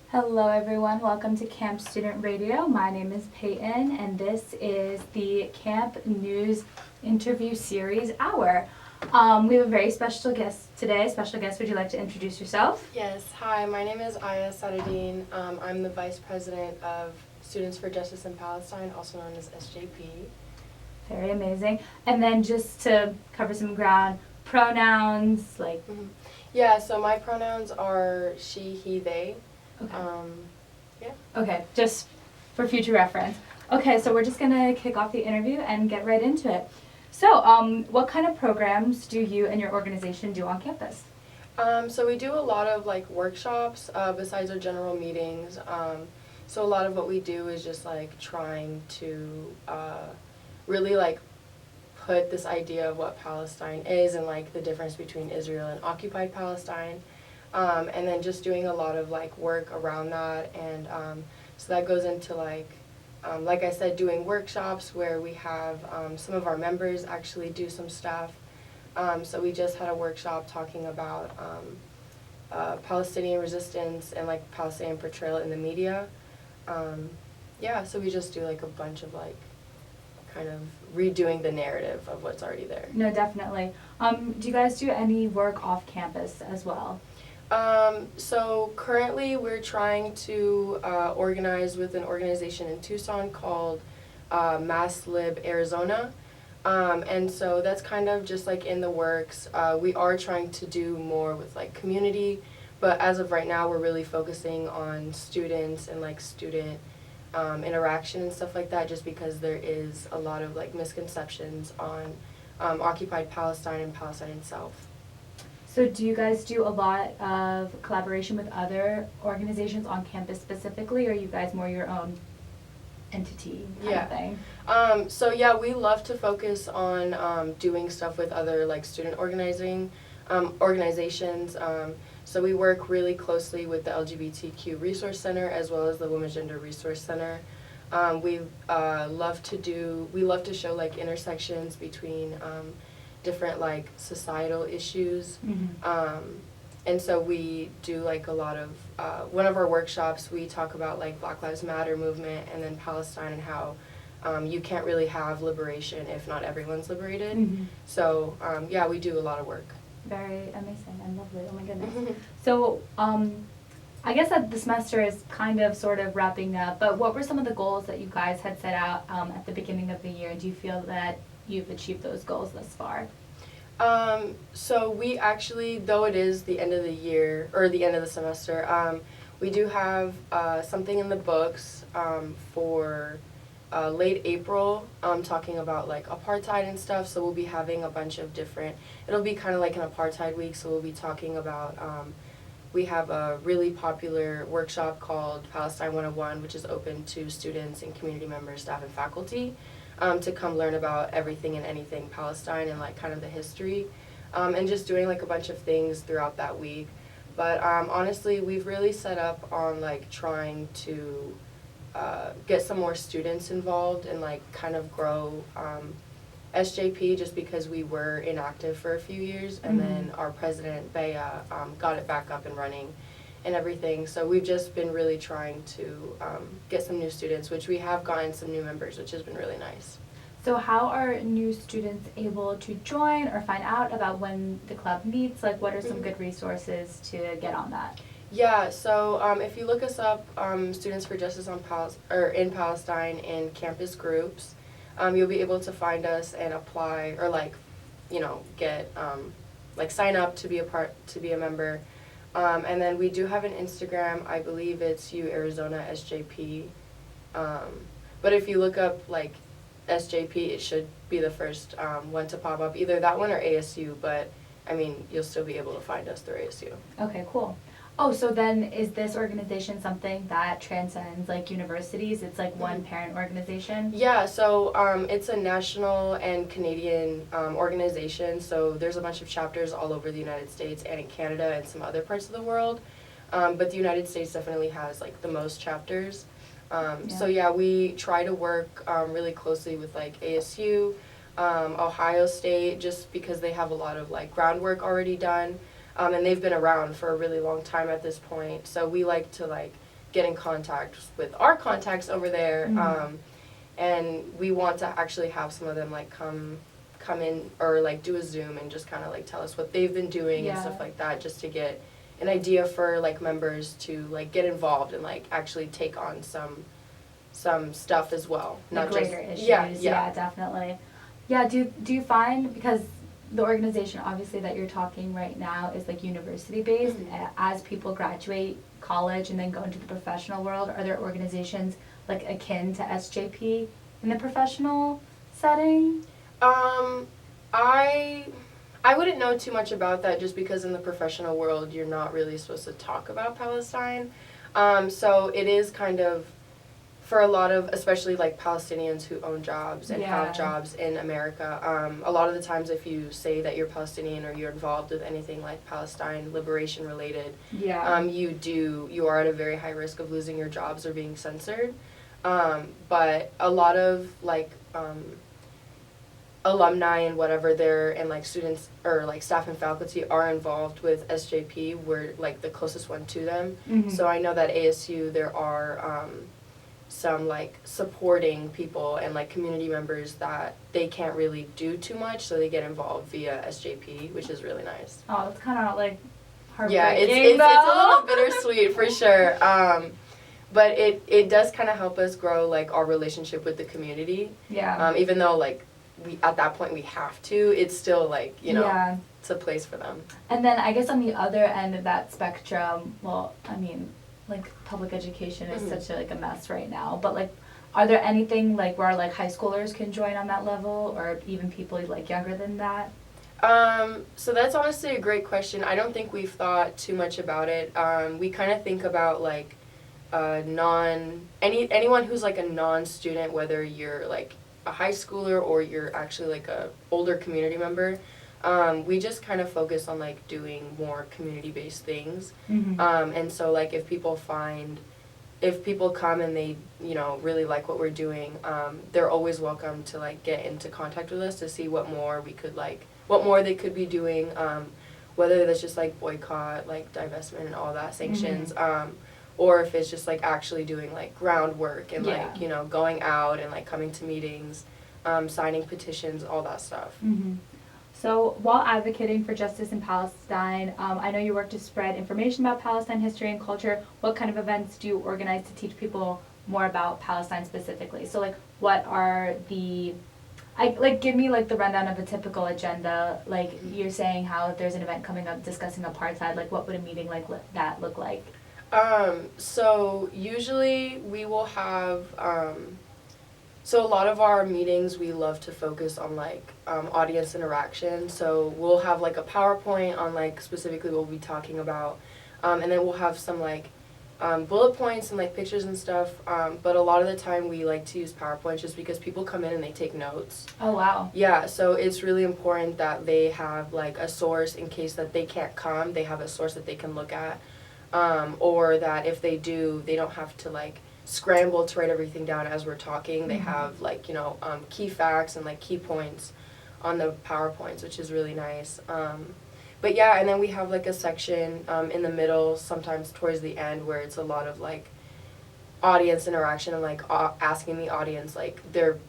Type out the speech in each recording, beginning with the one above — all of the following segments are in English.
Hello everyone, welcome to KAMP Student Radio. My name is Peyton and this is the KAMP News Interview Series Hour. We have a very special guest today. Special guest, would you like to introduce yourself? Yes, hi, my name is Ayah Sadideen. I'm the Vice President of Students for Justice in Palestine, also known as SJP. Very amazing. And then just to cover some ground, pronouns, like... Yeah, so my pronouns are she, he, they. Okay. Yeah. Okay, just for future reference. Okay, so we're just going to kick off the interview and get right into it. So, what kind of programs do you and your organization do on campus? So we do a lot of workshops besides our general meetings. So a lot of what we do is just trying to really put this idea of what Palestine is and the difference between Israel and occupied Palestine. And then just doing a lot of work around that, and so that goes into like I said, doing workshops where we have some of our members actually do some stuff. So we just had a workshop talking about Palestinian resistance and Palestinian portrayal in the media. Yeah, so we just do a bunch of kind of redoing the narrative of what's already there. No, definitely. Do you guys do any work off campus as well? So currently we're trying to organize with an organization in Tucson called Mass Lib Arizona. And so that's kind of just in the works. We are trying to do more with community, but as of right now we're really focusing on students and student interaction and stuff like that, just because there is a lot of misconceptions on occupied Palestine and Palestine itself. So do you guys do a lot of collaboration with other organizations on campus specifically, or are you guys more your own entity kind of thing? So yeah, we love to focus on doing stuff with other student organizations. So we work really closely with the LGBTQ Resource Center as well as the Women's Gender Resource Center. We love to show intersections between different societal issues. And so we do a lot of one of our workshops we talk about Black Lives Matter movement and then Palestine and how you can't really have liberation if not everyone's liberated. So yeah, we do a lot of work. Very amazing and lovely. Oh my goodness. So I guess that the semester is kind of sort of wrapping up, but what were some of the goals that you guys had set out at the beginning of the year? Do you feel that you've achieved those goals thus far? So we actually, though it is the end of the year, or the end of the semester, we do have something in the books for late April, talking about apartheid and stuff. So we'll be having a bunch of different, it'll be kind of like an apartheid week, so we'll be talking about, we have a really popular workshop called Palestine 101, which is open to students and community members, staff, and faculty. To come learn about everything and anything Palestine and kind of the history, and just doing a bunch of things throughout that week. But honestly, we've really set up on trying to get some more students involved and kind of grow SJP, just because we were inactive for a few years, and then our president Bea got it back up and running and everything. So we've just been really trying to get some new students, which we have gotten some new members, which has been really nice. So how are new students able to join or find out about when the club meets? What are some good resources to get on that? Yeah, so if you look us up, Students for Justice in Palestine in campus groups, you'll be able to find us and apply or get sign up to be a member. And then we do have an Instagram. I believe it's Arizona SJP. But if you look up SJP, it should be the first one to pop up, either that one or ASU. But I mean, you'll still be able to find us through ASU. Okay, cool. Oh, so then is this organization something that transcends universities? It's one parent organization? Yeah, so it's a national and Canadian organization. So there's a bunch of chapters all over the United States and in Canada and some other parts of the world. But the United States definitely has the most chapters. So yeah, we try to work really closely with ASU, Ohio State, just because they have a lot of groundwork already done. And they've been around for a really long time at this point. So we like to get in contact with our contacts over there. Mm-hmm. And we want to actually have some of them like come in or like do a Zoom and just kind of like tell us what they've been doing and stuff like that, just to get an idea for like members to like get involved and like actually take on some stuff as well. Not just greater issues. Yeah, definitely. Yeah, do you find, because the organization obviously that you're talking right now is like university based, as people graduate college and then go into the professional world, are there organizations like akin to SJP in the professional setting? I wouldn't know too much about that, just because in the professional world you're not really supposed to talk about Palestine. So it is kind of, for a lot of, especially like Palestinians who own jobs and have jobs in America, a lot of the times if you say that you're Palestinian or you're involved with anything like Palestine liberation related, you are at a very high risk of losing your jobs or being censored. But a lot of like alumni and whatever there, and like students or like staff and faculty are involved with SJP. We're like the closest one to them. So I know that ASU there are some like supporting people and like community members that they can't really do too much, so they get involved via SJP, which is really nice. Oh, it's kind of like heartbreaking. Yeah, it's a little bittersweet for sure. But it does kind of help us grow like our relationship with the community. Yeah. Even though like we at that point we have to, it's still like, you know, it's a place for them. And then I guess on the other end of that spectrum, well, I mean, like public education is such a mess right now, but like, are there anything like where like high schoolers can join on that level, or even people like younger than that? So that's honestly a great question. I don't think we've thought too much about it. We kind of think about like anyone who's like a non-student, whether you're like a high schooler or you're actually like a older community member. We just kind of focus on like doing more community-based things. And so like if people come and they, you know, really like what we're doing, they're always welcome to like get into contact with us to see what more they could be doing, whether that's just like boycott, like divestment and all that, sanctions, or if it's just like actually doing like groundwork and like, you know, going out and like coming to meetings, signing petitions, all that stuff. So while advocating for justice in Palestine, I know you work to spread information about Palestine history and culture. What kind of events do you organize to teach people more about Palestine specifically? So like, what are give me like the rundown of a typical agenda. Like you're saying how there's an event coming up discussing apartheid, like what would a meeting like that look like? So usually we will have, so a lot of our meetings we love to focus on like audience interaction. So we'll have like a PowerPoint on like specifically what we'll be talking about, and then we'll have some like bullet points and like pictures and stuff. But a lot of the time we like to use PowerPoint just because people come in and they take notes. Oh wow. Yeah, so it's really important that they have like a source in case that they can't come. They have a source that they can look at. Or that if they do, they don't have to like scramble to write everything down as we're talking. They have like, you know, key facts and like key points on the PowerPoints, which is really nice. But yeah, and then we have like a section in the middle, sometimes towards the end, where it's a lot of like audience interaction and like asking the audience like their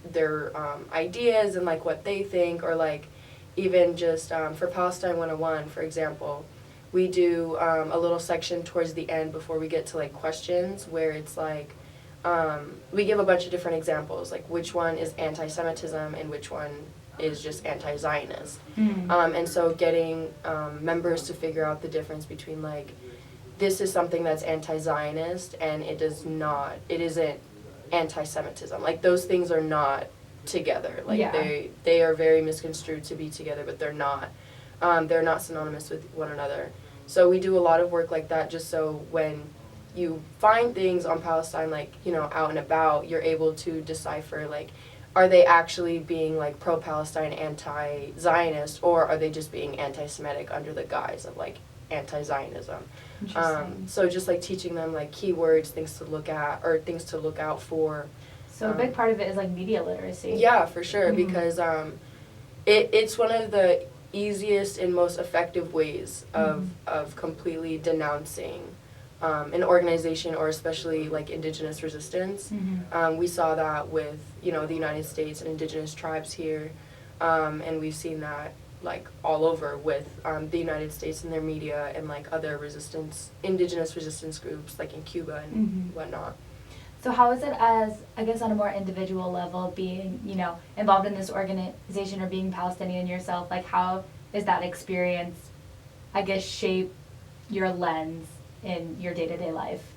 ideas and like what they think, or like even just for Palestine 101, for example. We do a little section towards the end before we get to like questions, where it's like we give a bunch of different examples, like which one is anti-Semitism and which one is just anti-Zionist. And so getting members to figure out the difference between like, this is something that's anti-Zionist and it isn't anti-Semitism. Like those things are not together. Like they are very misconstrued to be together, but they're not. They're not synonymous with one another. So we do a lot of work like that, just so when you find things on Palestine, like, you know, out and about, you're able to decipher, like, are they actually being, like, pro-Palestine, anti-Zionist, or are they just being anti-Semitic under the guise of, like, anti-Zionism? So just, like, teaching them, like, keywords, things to look at, or things to look out for. So a big part of it is, like, media literacy. Yeah, for sure, because it's one of the easiest and most effective ways of completely denouncing an organization, or especially like indigenous resistance. We saw that with, you know, the United States and indigenous tribes here, and we've seen that like all over with the United States and their media and like other indigenous resistance groups like in Cuba and whatnot. So how is it as, I guess on a more individual level, being, you know, involved in this organization or being Palestinian yourself, like how is that experience, I guess, shape your lens in your day-to-day life?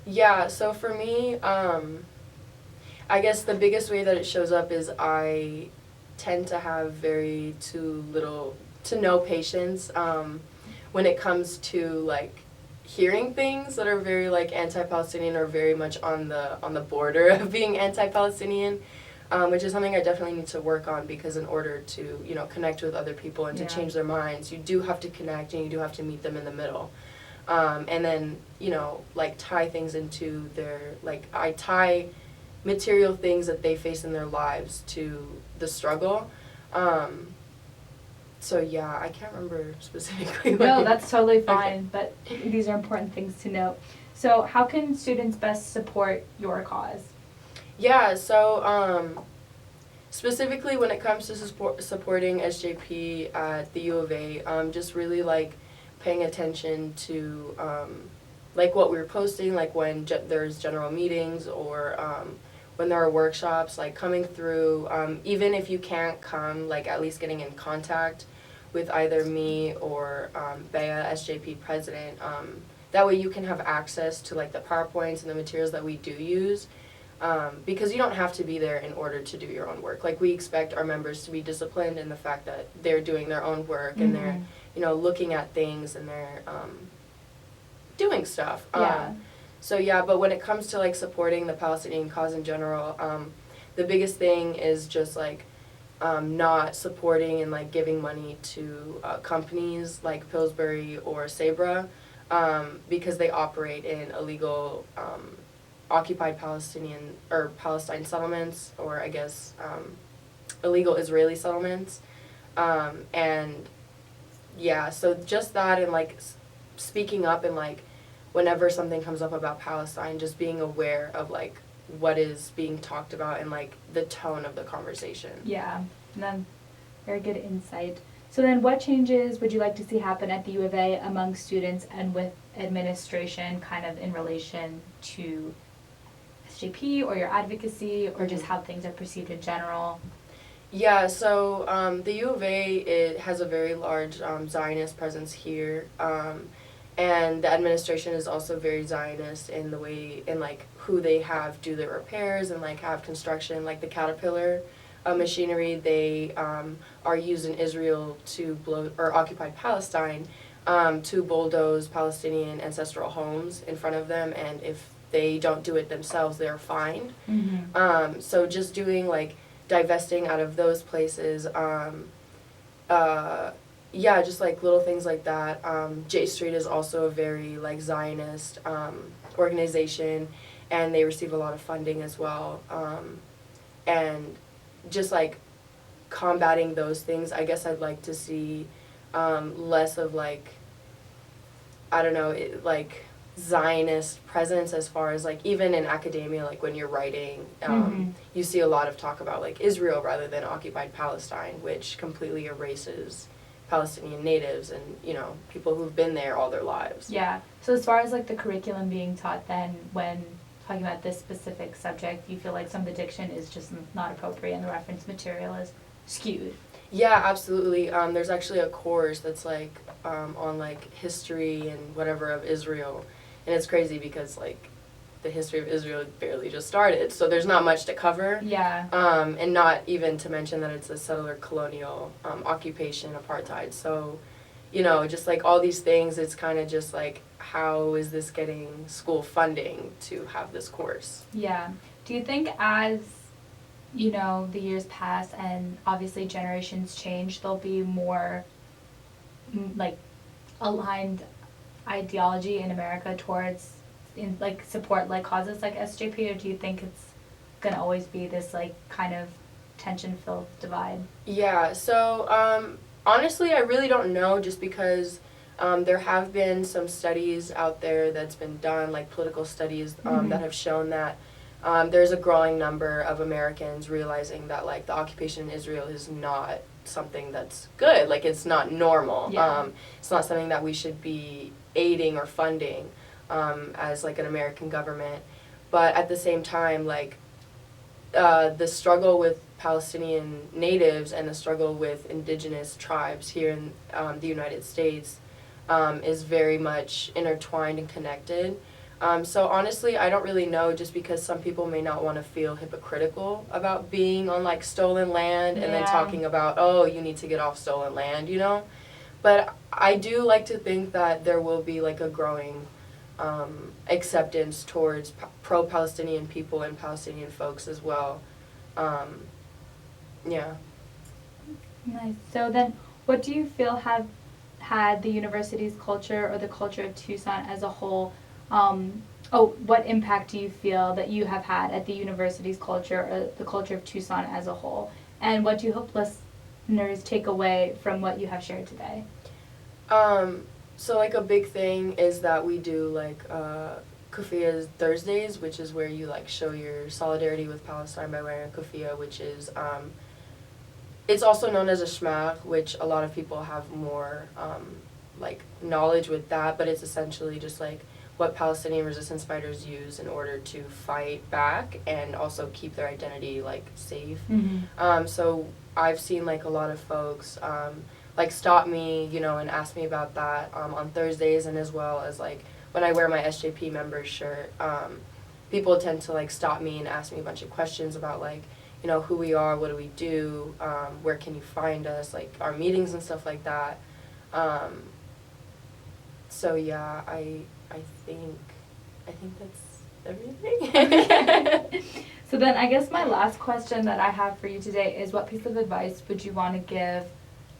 Yeah, so for me, I guess the biggest way that it shows up is I tend to have very too little to no patience when it comes to like hearing things that are very like anti-Palestinian or very much on the border of being anti-Palestinian, which is something I definitely need to work on, because in order to, you know, connect with other people and to change their minds, you do have to connect and you do have to meet them in the middle. And then, you know, like tie things into their, like I tie material things that they face in their lives to the struggle. So yeah, I can't remember specifically. No, that's totally fine, but these are important things to note. So how can students best support your cause? Yeah, so specifically when it comes to supporting SJP at the U of A, just really like paying attention to like what we're posting, like when there's general meetings or when there are workshops, like coming through, even if you can't come, like at least getting in contact with either me or Bea, SJP president. That way you can have access to like the PowerPoints and the materials that we do use, because you don't have to be there in order to do your own work. Like we expect our members to be disciplined in the fact that they're doing their own work and they're, you know, looking at things and they're doing stuff. So yeah, but when it comes to like supporting the Palestinian cause in general, the biggest thing is just like not supporting and like giving money to companies like Pillsbury or Sabra, because they operate in illegal occupied Palestinian or Palestine settlements, or I guess illegal Israeli settlements, and yeah, so just that, and like speaking up, and like whenever something comes up about Palestine, just being aware of like what is being talked about and like the tone of the conversation. Yeah, and then very good insight. So then what changes would you like to see happen at the U of A among students and with administration, kind of in relation to SJP or your advocacy, or just how things are perceived in general? Yeah, so the U of A, it has a very large Zionist presence here, and the administration is also very Zionist in the way, in like who they have do their repairs and like have construction, like the Caterpillar machinery. They are used in Israel to occupied Palestine, to bulldoze Palestinian ancestral homes in front of them, and if they don't do it themselves, they're fined. So just doing like divesting out of those places, yeah, just like little things like that. J Street is also a very like Zionist organization, and they receive a lot of funding as well. And just like combating those things, I guess I'd like to see less of like, I don't know, like Zionist presence, as far as like even in academia, like when you're writing, you see a lot of talk about like Israel rather than occupied Palestine, which completely erases Palestinian natives and, you know, people who've been there all their lives. Yeah. So as far as like the curriculum being taught, then when talking about this specific subject, you feel like some of the diction is just not appropriate and the reference material is skewed? Yeah, absolutely. There's actually a course that's like on like history and whatever of Israel, and it's crazy because like the history of Israel barely just started, so there's not much to cover. Yeah. And not even to mention that it's a settler colonial occupation, apartheid. So, you know, just like all these things, it's kind of just like, how is this getting school funding to have this course? Yeah. Do you think as, you know, the years pass and obviously generations change, there'll be more like aligned ideology in America towards in like support like causes like SJP, or do you think it's gonna always be this like kind of tension-filled divide? Yeah, so honestly I really don't know, just because There have been some studies out there that's been done, like political studies, that have shown that there's a growing number of Americans realizing that like the occupation in Israel is not something that's good. Like it's not normal. Yeah. It's not something that we should be aiding or funding as like an American government. But at the same time, like the struggle with Palestinian natives and the struggle with indigenous tribes here in the United States is very much intertwined and connected. So honestly, I don't really know, just because some people may not want to feel hypocritical about being on like stolen land and then talking about, oh, you need to get off stolen land, you know? But I do like to think that there will be like a growing acceptance towards pro-Palestinian people and Palestinian folks as well. Yeah. Nice. So then, what do you feel have had the university's culture or the culture of Tucson as a whole? What impact do you feel that you have had at the university's culture or the culture of Tucson as a whole? And what do you hope listeners take away from what you have shared today? So like a big thing is that we do like Kufiyah Thursdays, which is where you like show your solidarity with Palestine by wearing a kufiyah, which is it's also known as a shmagh, which a lot of people have more like knowledge with that, but it's essentially just like what Palestinian resistance fighters use in order to fight back and also keep their identity like safe. So I've seen like a lot of folks like stop me, you know, and ask me about that on Thursdays, and as well as like when I wear my SJP member shirt, people tend to like stop me and ask me a bunch of questions about like, you know, who we are, what do we do, where can you find us, like our meetings and stuff like that. So yeah, I think that's everything. So then I guess my last question that I have for you today is, what piece of advice would you want to give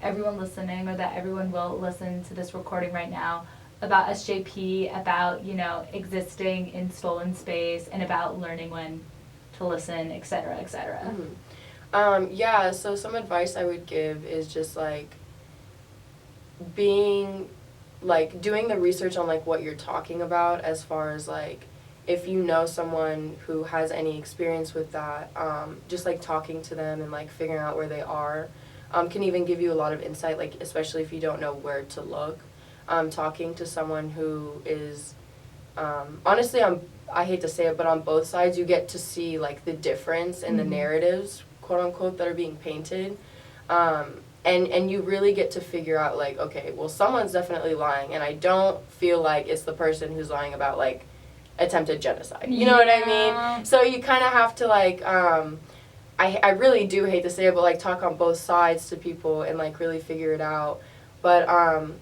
everyone listening, or that everyone will listen to this recording right now, about SJP, about, you know, existing in stolen space, and about learning when to listen, et cetera, et cetera? Yeah, so some advice I would give is just like being like doing the research on like what you're talking about, as far as like if you know someone who has any experience with that, just like talking to them and like figuring out where they are can even give you a lot of insight, like especially if you don't know where to look. Talking to someone who is honestly, I hate to say it, but on both sides you get to see like the difference in the narratives, quote unquote, that are being painted. And you really get to figure out like, okay, well, someone's definitely lying, and I don't feel like it's the person who's lying about like attempted genocide. You know what I mean? So you kind of have to like, I really do hate to say it, but like talk on both sides to people and like really figure it out. But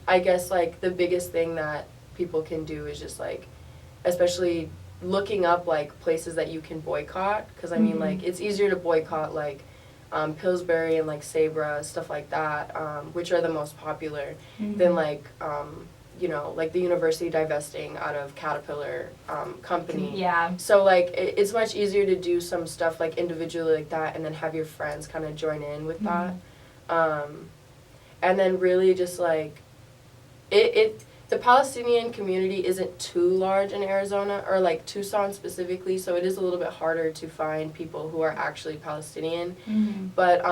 I guess like the biggest thing that people can do is just like, especially looking up like places that you can boycott, because I mean like it's easier to boycott like Pillsbury and like Sabra, stuff like that, which are the most popular, than like you know, like the university divesting out of Caterpillar company. Yeah. So like it's much easier to do some stuff like individually like that, and then have your friends kind of join in with that, and then really just like the Palestinian community isn't too large in Arizona, or like Tucson specifically, so it is a little bit harder to find people who are actually Palestinian. But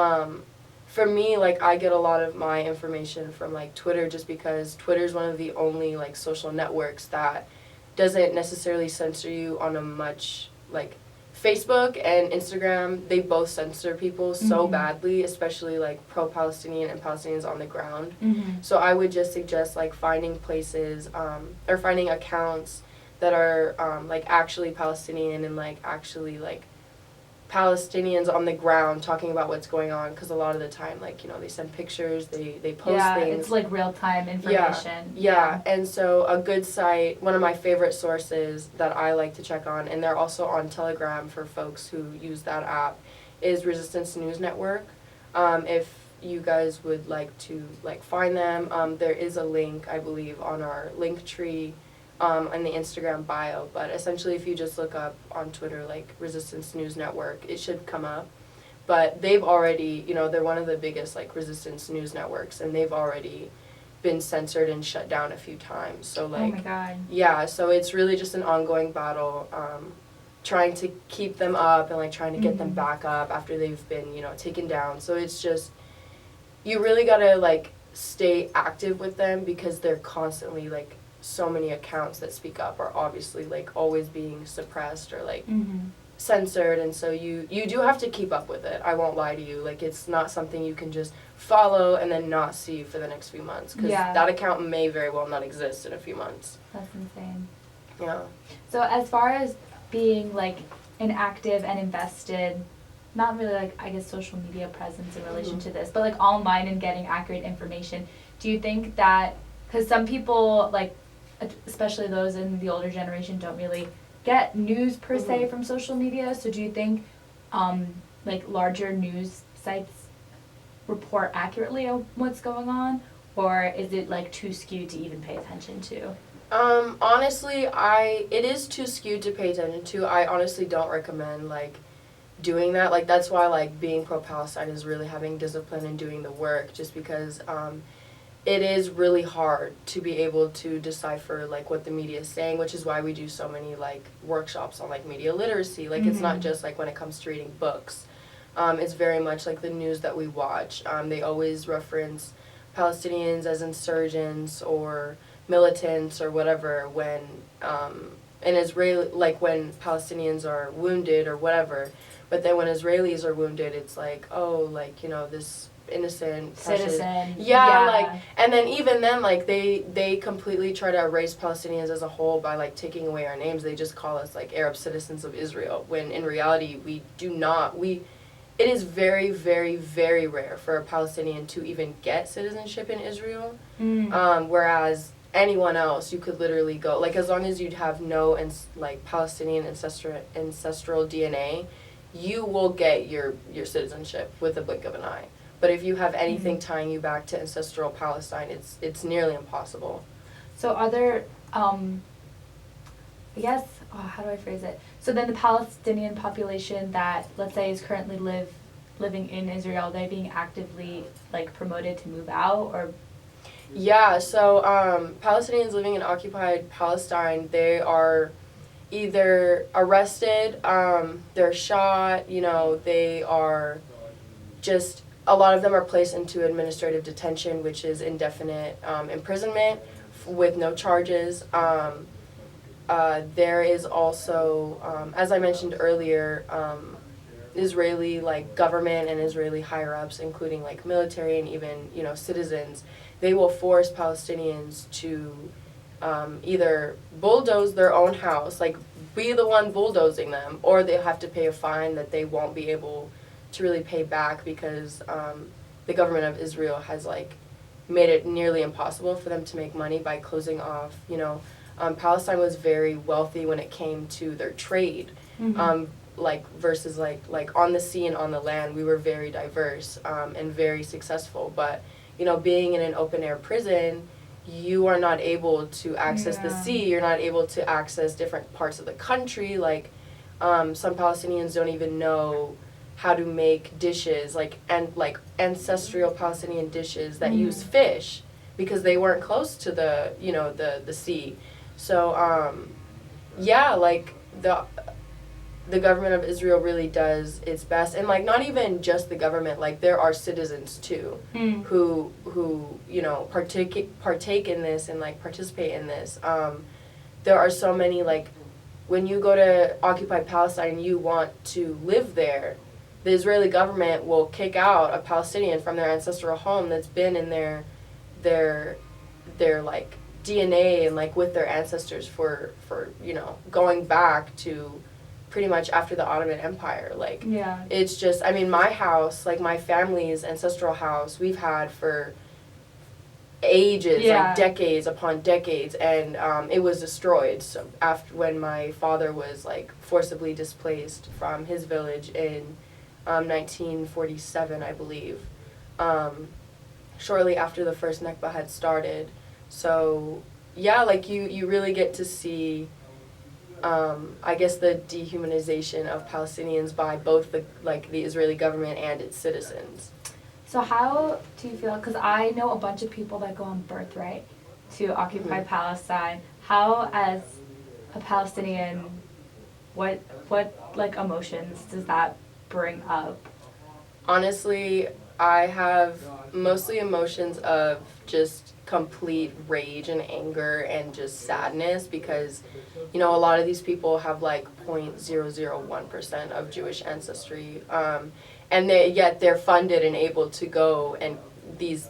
for me, like I get a lot of my information from like Twitter, just because Twitter is one of the only like social networks that doesn't necessarily censor you on a much like Facebook and Instagram, they both censor people so badly, especially like pro-Palestinian and Palestinians on the ground. So I would just suggest like finding places or finding accounts that are like actually Palestinian and like actually like Palestinians on the ground talking about what's going on, because a lot of the time, like, you know, they send pictures, they post things. It's like real-time information. Yeah, and so a good site, one of my favorite sources that I like to check on, and they're also on Telegram for folks who use that app, is Resistance News Network. If you guys would like to like find them, there is a link, I believe, on our link tree in the Instagram bio, but essentially if you just look up on Twitter like Resistance News Network, it should come up. But they've already, you know, they're one of the biggest like resistance news networks, and they've already been censored and shut down a few times. So Oh like, my God. yeah, so it's really just an ongoing battle, trying to keep them up and like trying to get them back up after they've been, you know, taken down. So it's just, you really gotta like stay active with them because they're constantly like, so many accounts that speak up are obviously like always being suppressed or like censored, and so you do have to keep up with it. I won't lie to you, like it's not something you can just follow and then not see for the next few months, because that account may very well not exist in a few months. That's insane. Yeah. So as far as being like an active and invested, not really like I guess social media presence in relation to this, but like online and getting accurate information, do you think that, because some people like, especially those in the older generation, don't really get news per se from social media, so do you think like larger news sites report accurately on what's going on, or is it like too skewed to even pay attention to? Honestly, it is too skewed to pay attention to. I honestly don't recommend like doing that. Like that's why like being pro-Palestine is really having discipline and doing the work, just because it is really hard to be able to decipher like what the media is saying, which is why we do so many like workshops on like media literacy. Like it's not just like when it comes to reading books. It's very much like the news that we watch. They always reference Palestinians as insurgents or militants or whatever when an Israeli, like when Palestinians are wounded or whatever. But then when Israelis are wounded, it's like, oh, like, you know, this innocent citizen. Yeah, like, and then even then, like, they completely try to erase Palestinians as a whole by like taking away our names. They just call us like Arab citizens of Israel, when in reality we do not. It is very, very, very rare for a Palestinian to even get citizenship in Israel, whereas anyone else, you could literally go, like, as long as you'd have no like Palestinian ancestral DNA, you will get your citizenship with a blink of an eye. But if you have anything tying you back to ancestral Palestine, it's nearly impossible. So are there, I guess, how do I phrase it? So then the Palestinian population that, let's say, is currently living in Israel, are they being actively like promoted to move out, or? Yeah, so Palestinians living in occupied Palestine, they are either arrested, they're shot, you know, they are just, a lot of them are placed into administrative detention, which is indefinite imprisonment with no charges. There is also, as I mentioned earlier, Israeli like government and Israeli higher ups, including like military and even, you know, citizens, they will force Palestinians to either bulldoze their own house, like be the one bulldozing them, or they have to pay a fine that they won't be able to really pay back, because the government of Israel has like made it nearly impossible for them to make money by closing off, you know. Palestine was very wealthy when it came to their trade, like versus like on the sea and on the land, we were very diverse and very successful. But you know, being in an open air prison, you are not able to access the sea. You're not able to access different parts of the country. Like some Palestinians don't even know how to make dishes, like ancestral Palestinian dishes that use fish, because they weren't close to the, you know, the sea. So yeah, like the government of Israel really does its best, and like not even just the government, like there are citizens too who you know partake in this and like participate in this. There are so many, like when you go to occupied Palestine and you want to live there, the Israeli government will kick out a Palestinian from their ancestral home that's been in their like DNA and like with their ancestors for you know, going back to pretty much after the Ottoman Empire. Like it's just, I mean, my house, like my family's ancestral house, we've had for ages, like decades upon decades, and it was destroyed. So after, when my father was like forcibly displaced from his village in 1947, I believe, shortly after the first Nakba had started. So yeah, like you really get to see I guess the dehumanization of Palestinians by both the Israeli government and its citizens. So how do you feel, because I know a bunch of people that go on birthright to occupy Palestine. How, as a Palestinian, what like emotions does that bring up? Honestly, I have mostly emotions of just complete rage and anger and just sadness because, you know, a lot of these people have like 0.001% of Jewish ancestry, and yet they're funded and able to go and these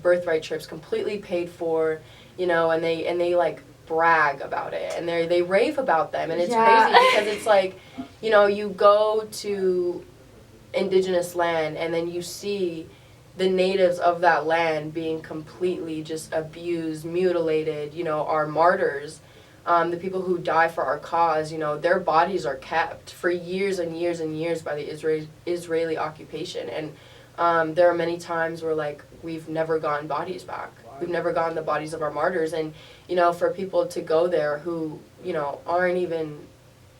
birthright trips completely paid for, you know, and they like brag about it and they rave about them, and it's crazy because it's like, you know, you go to indigenous land and then you see the natives of that land being completely just abused, mutilated, you know, our martyrs, the people who die for our cause, you know, their bodies are kept for years and years and years by the Israeli occupation. And there are many times where, like, we've never gotten bodies back. We've never gotten the bodies of our martyrs. And, you know, for people to go there who, you know, aren't even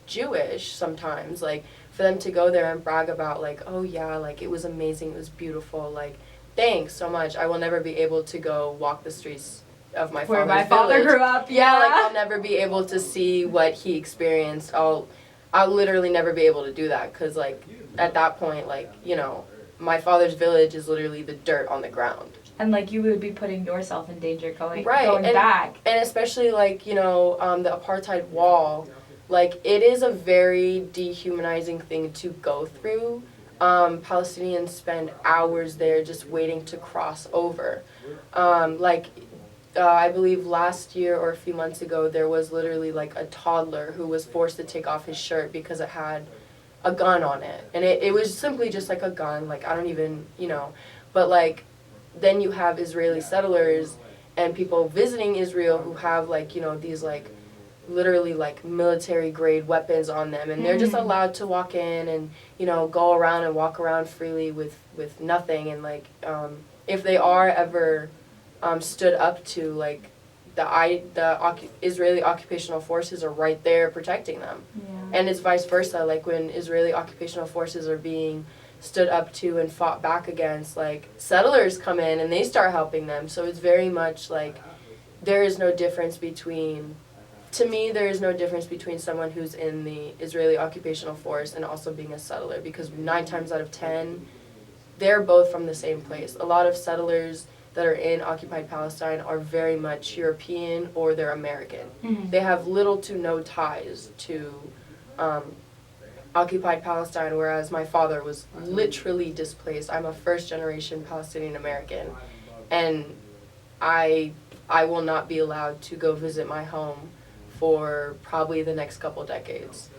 Jewish sometimes, like, for them to go there and brag about, like, oh yeah, like, it was amazing, it was beautiful, like, thanks so much. I will never be able to go walk the streets of my where father's my father village. grew up. Yeah, like, I'll never be able to see what he experienced. I'll literally never be able to do that because, like, at that point, like, you know, my father's village is literally the dirt on the ground. And, like, you would be putting yourself in danger going and, back. And especially, like, you know, the apartheid wall, like, it is a very dehumanizing thing to go through. Palestinians spend hours there just waiting to cross over. I believe last year or a few months ago, there was literally, like, a toddler who was forced to take off his shirt because it had a gun on it. And it was simply just, like, a gun. Like, I don't even, you know. But, like, then you have Israeli settlers and people visiting Israel who have, like, you know, these, like, literally, like, military grade weapons on them, and they're just allowed to walk in and, you know, go around and walk around freely with nothing. And, like, if they are ever stood up to, like, the Israeli occupational forces are right there protecting them. And it's vice versa. Like, when Israeli occupational forces are being stood up to and fought back against, like, settlers come in and they start helping them. So it's very much like there is no difference between, to me, there is no difference between someone who's in the Israeli occupational force and also being a settler, because 9 times out of 10, they're both from the same place. A lot of settlers that are in occupied Palestine are very much European or they're American. They have little to no ties to occupied Palestine, whereas my father was literally displaced. I'm a first-generation Palestinian American, and I will not be allowed to go visit my home for probably the next couple decades.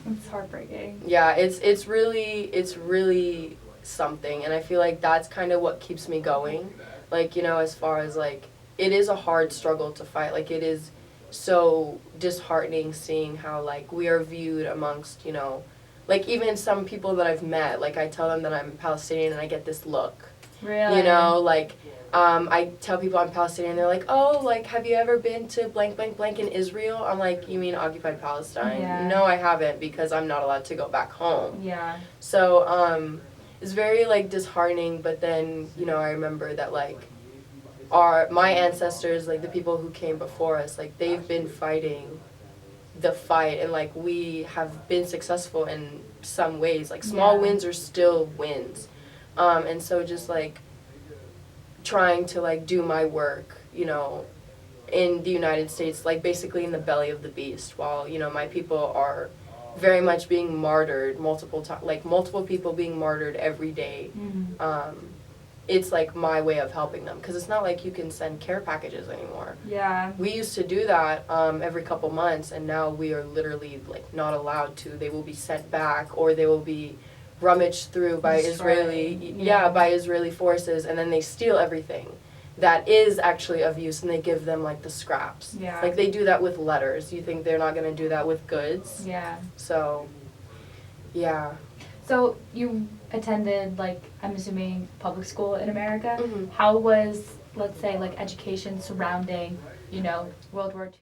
It's heartbreaking. Yeah, it's really something, and I feel like that's kind of what keeps me going. Like, you know, as far as, like, it is a hard struggle to fight. Like, it is so disheartening seeing how, like, we are viewed amongst, you know, like, even some people that I've met, like, I tell them that I'm Palestinian and I get this look. Really? You know, like, I tell people I'm Palestinian, they're like, oh, like, have you ever been to blank, blank, blank in Israel? I'm like, you mean occupied Palestine? Yeah. No, I haven't, because I'm not allowed to go back home. Yeah. So, it's very, like, disheartening, but then, you know, I remember that, like, my ancestors, like, the people who came before us, like, they've been fighting the fight, and, like, we have been successful in some ways. Like, small wins are still wins. And so just, like, trying to, like, do my work, you know, in the United States, like, basically in the belly of the beast, while, you know, my people are very much being martyred multiple times, like, multiple people being martyred every day. It's, like, my way of helping them, because it's not like you can send care packages anymore. Yeah. We used to do that every couple months, and now we are literally, like, not allowed to. They will be sent back, or they will be rummaged through by by Israeli forces, and then they steal everything that is actually of use, and they give them, like, the scraps. Yeah. Like, they do that with letters. You think they're not going to do that with goods? Yeah. So, yeah. So you attended, like, I'm assuming, public school in America. Mm-hmm. How was, let's say, like, education surrounding, you know, World War II?